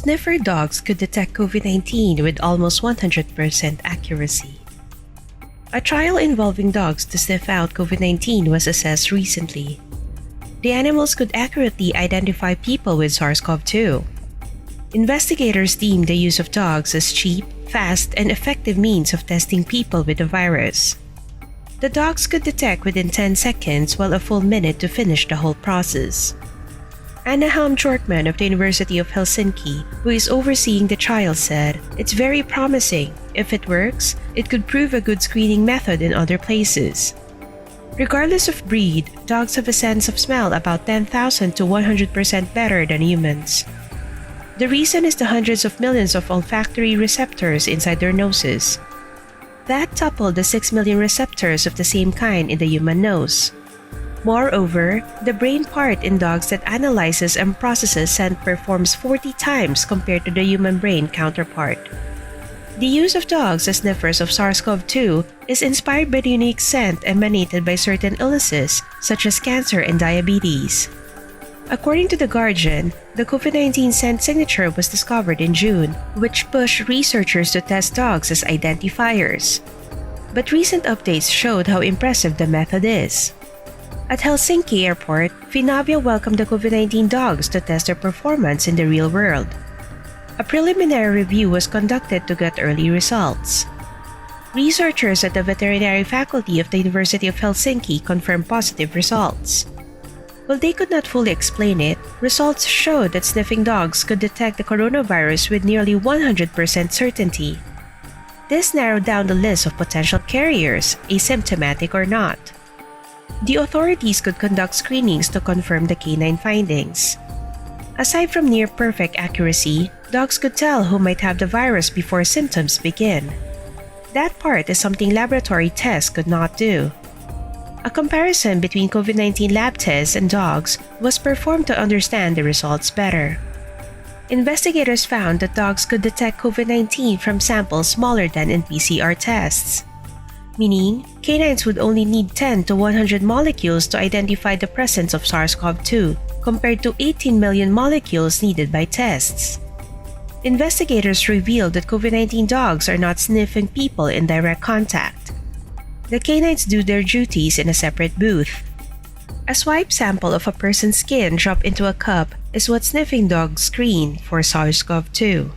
Sniffer dogs could detect COVID-19 with almost 100% accuracy. A trial involving dogs to sniff out COVID-19 was assessed recently. The animals could accurately identify people with SARS-CoV-2. Investigators deemed the use of dogs as cheap, fast, and effective means of testing people with the virus. The dogs could detect within 10 seconds, while a full minute to finish the whole process. Anna Halm-Jorkman of the University of Helsinki, who is overseeing the trial, said, "It's very promising. If it works, it could prove a good screening method in other places." Regardless of breed, dogs have a sense of smell about 10,000 to 100% better than humans. The reason is the hundreds of millions of olfactory receptors inside their noses. That toppled the 6 million receptors of the same kind in the human nose. Moreover, the brain part in dogs that analyzes and processes scent performs 40 times compared to the human brain counterpart. The use of dogs as sniffers of SARS-CoV-2 is inspired by the unique scent emanated by certain illnesses such as cancer and diabetes. According to The Guardian, the COVID-19 scent signature was discovered in June, which pushed researchers to test dogs as identifiers. But recent updates showed how impressive the method is. At Helsinki Airport, Finavia welcomed the COVID-19 dogs to test their performance in the real world. A preliminary review was conducted to get early results. Researchers at the veterinary faculty of the University of Helsinki confirmed positive results. While they could not fully explain it, results showed that sniffing dogs could detect the coronavirus with nearly 100% certainty. This narrowed down the list of potential carriers, asymptomatic or not. The authorities could conduct screenings to confirm the canine findings. Aside from near-perfect accuracy, dogs could tell who might have the virus before symptoms begin. That part is something laboratory tests could not do. A comparison between COVID-19 lab tests and dogs was performed to understand the results better. Investigators found that dogs could detect COVID-19 from samples smaller than in PCR tests. Meaning, canines would only need 10 to 100 molecules to identify the presence of SARS-CoV-2, compared to 18 million molecules needed by tests. Investigators revealed that COVID-19 dogs are not sniffing people in direct contact. The canines do their duties in a separate booth. A swipe sample of a person's skin dropped into a cup is what sniffing dogs screen for SARS-CoV-2.